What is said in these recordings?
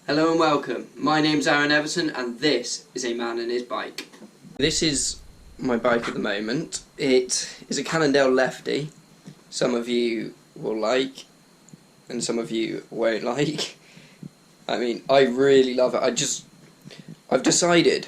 Hello and welcome. My name's Aaron Everton and this is A Man and His Bike. This is my bike at the moment. It is a Cannondale Lefty. Some of you will like and some of you won't like. I mean, I really love it. I've decided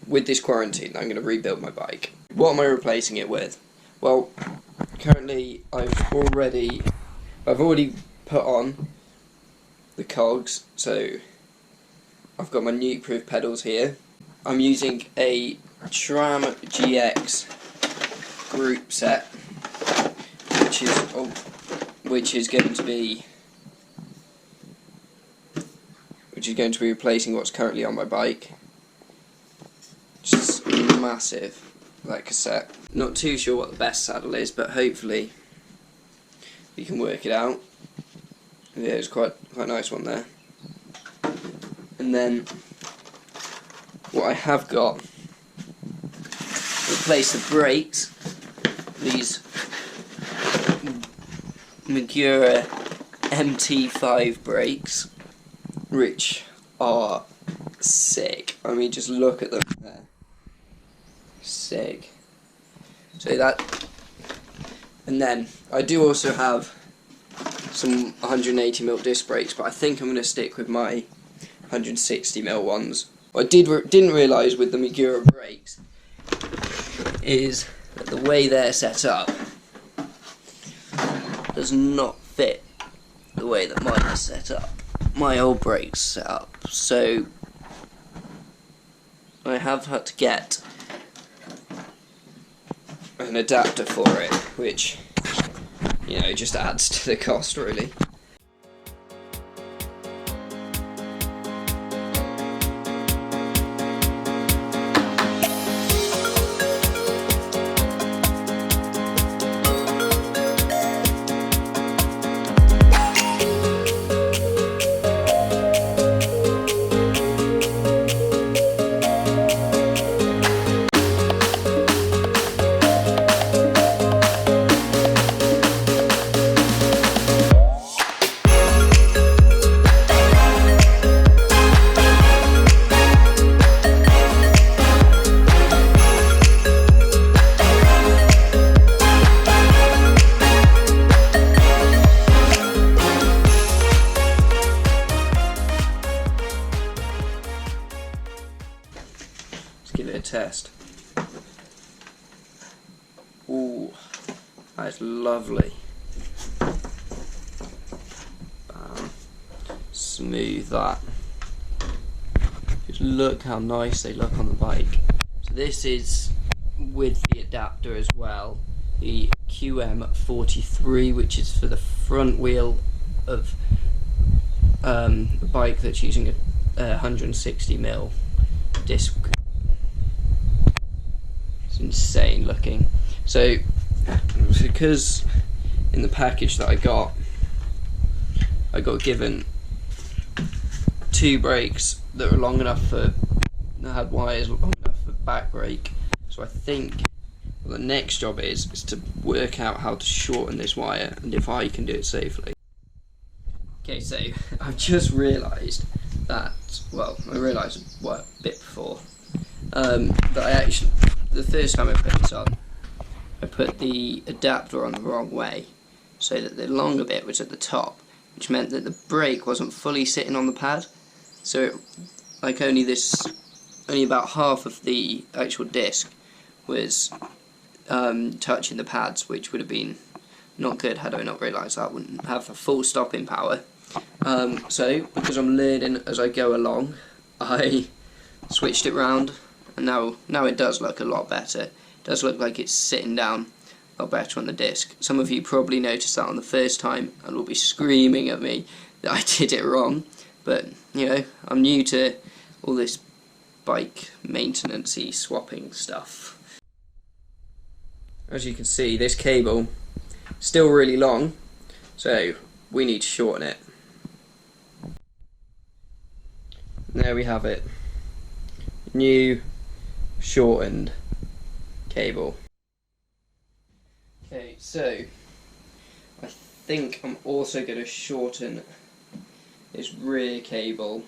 with this quarantine that I'm going to rebuild my bike. What am I replacing it with? Well, currently I've already put on the cogs, so I've got my nuke-proof pedals here. I'm using a Tram GX group set, which is going to be replacing what's currently on my bike. Just massive, that cassette. Not too sure what the best saddle is, but hopefully you can work it out. Yeah, it's quite a nice one there. And then what I have got, replace the brakes, these Magura MT5 brakes, which are sick. I mean, just look at them there. Sick. So that, and then I do also have some 180mm disc brakes, but I think I'm going to stick with my 160mm ones. What I didn't realise with the Magura brakes is that the way they're set up does not fit the way that mine is set up. My old brakes set up, so I have had to get an adapter for it, which, you know, just adds to the cost really. Give it a test. Ooh, that's lovely. Smooth that. Just look how nice they look on the bike. So this is with the adapter as well. The QM43, which is for the front wheel of the bike that's using a 160mm disc. Insane looking. So because in the package that I got given two brakes that were long enough for, that had wires long enough for back brake. So I think the next job is to work out how to shorten this wire and if I can do it safely. Okay, so I've just realised that, well, I realised a bit before, that the first time I put this on, I put the adapter on the wrong way, so that the longer bit was at the top, which meant that the brake wasn't fully sitting on the pad. So, like only about half of the actual disc was touching the pads, which would have been not good had I not realised that. I wouldn't have a full stopping power. So, because I'm learning as I go along, I switched it round. And now it does look a lot better. It does look like it's sitting down a lot better on the disc. Some of you probably noticed that on the first time and will be screaming at me that I did it wrong. But, you know, I'm new to all this bike maintenance-y swapping stuff. As you can see, this cable is still really long, so we need to shorten it. And there we have it. New shortened cable. Okay, so I think I'm also going to shorten this rear cable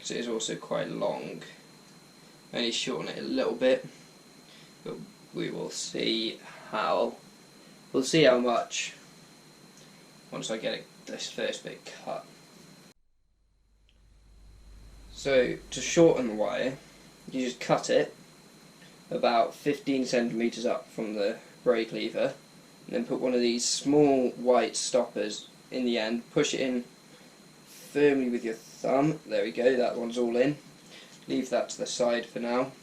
because it is also quite long. Only shorten it a little bit, but we will see how. We'll see how much once I get this first bit cut. So to shorten the wire, you just cut it about 15 centimeters up from the brake lever, and then put one of these small white stoppers in the end. Push it in firmly with your thumb. There we go, that one's all in. Leave that to the side for now.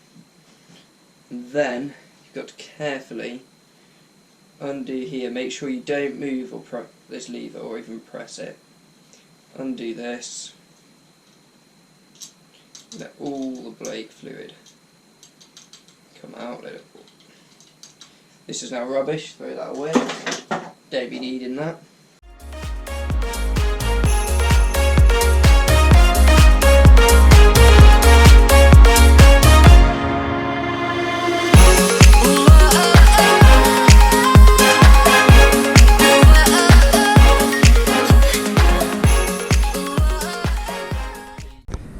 And then you've got to carefully undo here. Make sure you don't move or this lever or even press it. Undo this. Let all the brake fluid come out. Let it. This is now rubbish. Throw that away. Don't be needing that.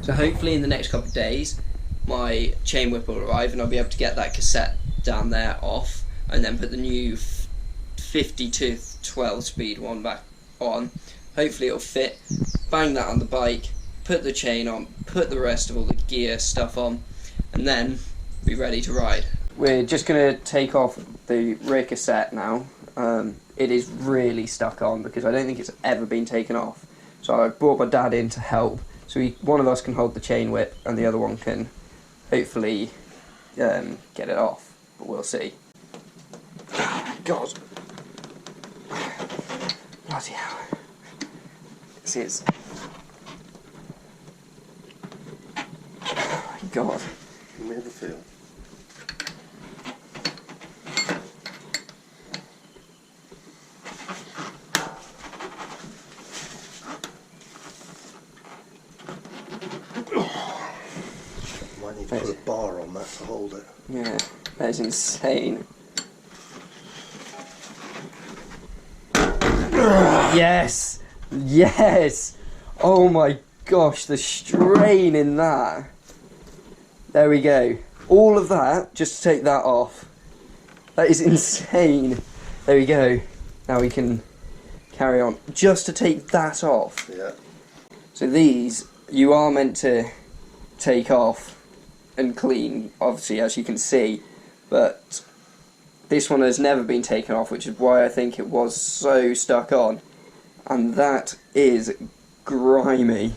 So hopefully in the next couple of days my chain whip will arrive and I'll be able to get that cassette down there off and then put the new 50 to 12 speed one back on. Hopefully it'll fit, bang that on the bike, put the chain on, put the rest of all the gear stuff on, and then be ready to ride. We're just going to take off the rear cassette now. It is really stuck on because I don't think it's ever been taken off. So I brought my dad in to help. So one of us can hold the chain whip and the other one can hopefully get it off, but we'll see. God. Bloody hell. See, it's... Oh my God. Can we have a feel? Might need to put a bar on that to hold it. Yeah, that is insane. Yes! Yes! Oh my gosh, the strain in that. There we go. All of that, just to take that off. That is insane. There we go. Now we can carry on. Just to take that off. Yeah. So these, you are meant to take off and clean, obviously, as you can see, but this one has never been taken off, which is why I think it was so stuck on, and that is grimy.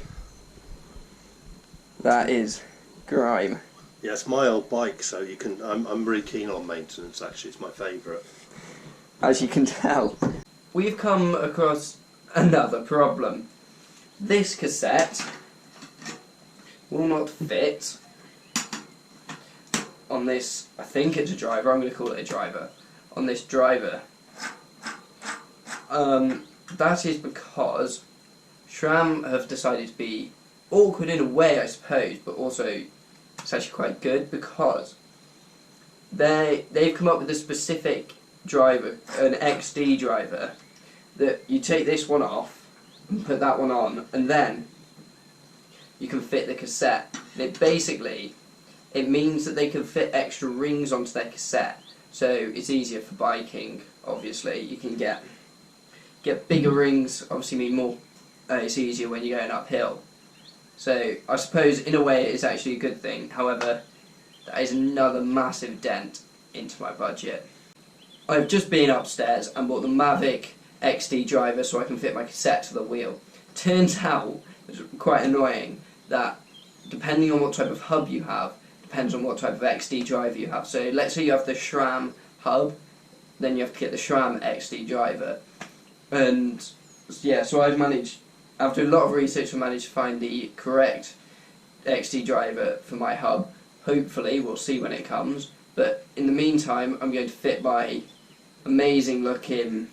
That is grime. Yeah, it's my old bike, so you can. I'm really keen on maintenance. Actually, it's my favourite. As you can tell, we've come across another problem. This cassette will not fit on this, I think it's a driver, I'm going to call it a driver, on this driver. That is because SRAM have decided to be awkward in a way, I suppose, but also it's actually quite good because they've come up with a specific driver, an XD driver, that you take this one off and put that one on, and then you can fit the cassette. And it means that they can fit extra rings onto their cassette, so it's easier for biking. Obviously, you can get bigger rings. Obviously, mean more. It's easier when you're going uphill. So I suppose in a way it is actually a good thing. However, that is another massive dent into my budget. I've just been upstairs and bought the Mavic XD driver so I can fit my cassette to the wheel. Turns out, it's quite annoying, that depending on what type of hub you have, depends on what type of XD driver you have. So let's say you have the SRAM hub, then you have to get the SRAM XD driver. And yeah, so I've managed, after a lot of research, I managed to find the correct XD driver for my hub. Hopefully, we'll see when it comes. But in the meantime, I'm going to fit my amazing looking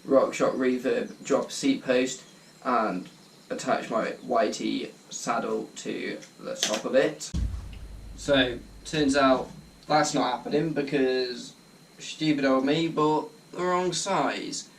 RockShox Reverb drop seat post and attach my YT saddle to the top of it. So, turns out that's not happening because stupid old me bought the wrong size.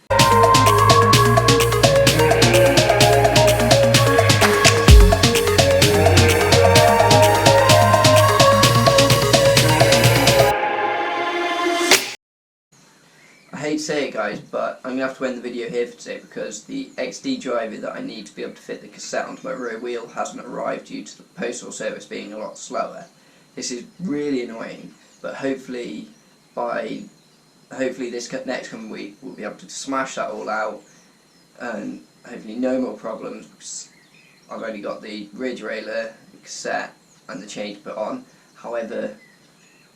guys, but I'm going to have to end the video here for today because the XD driver that I need to be able to fit the cassette onto my rear wheel hasn't arrived due to the postal service being a lot slower. This is really annoying, but hopefully this next coming week we'll be able to smash that all out and hopefully no more problems, because I've only got the rear derailleur, the cassette and the chain to put on. However,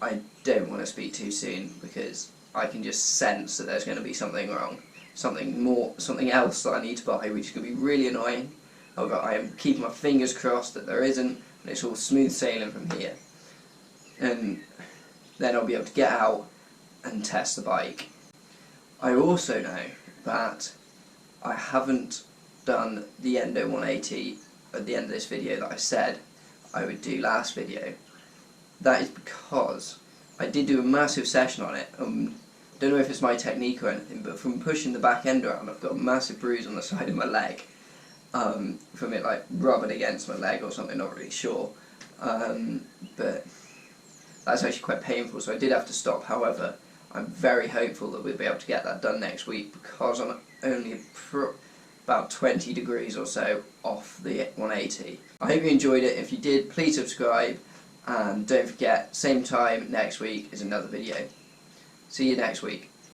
I don't want to speak too soon because I can just sense that there's going to be something wrong, something else that I need to buy, which is going to be really annoying. However, I am keeping my fingers crossed that there isn't, and it's all smooth sailing from here. And then I'll be able to get out and test the bike. I also know that I haven't done the Endo 180 at the end of this video that I said I would do last video. That is because I did do a massive session on it. Don't know if it's my technique or anything, but from pushing the back end around, I've got a massive bruise on the side of my leg from it like rubbing against my leg or something, not really sure. But that's actually quite painful, so I did have to stop. However, I'm very hopeful that we'll be able to get that done next week because I'm only about 20 degrees or so off the 180. I hope you enjoyed it. If you did, please subscribe, and don't forget, same time next week is another video. See you next week.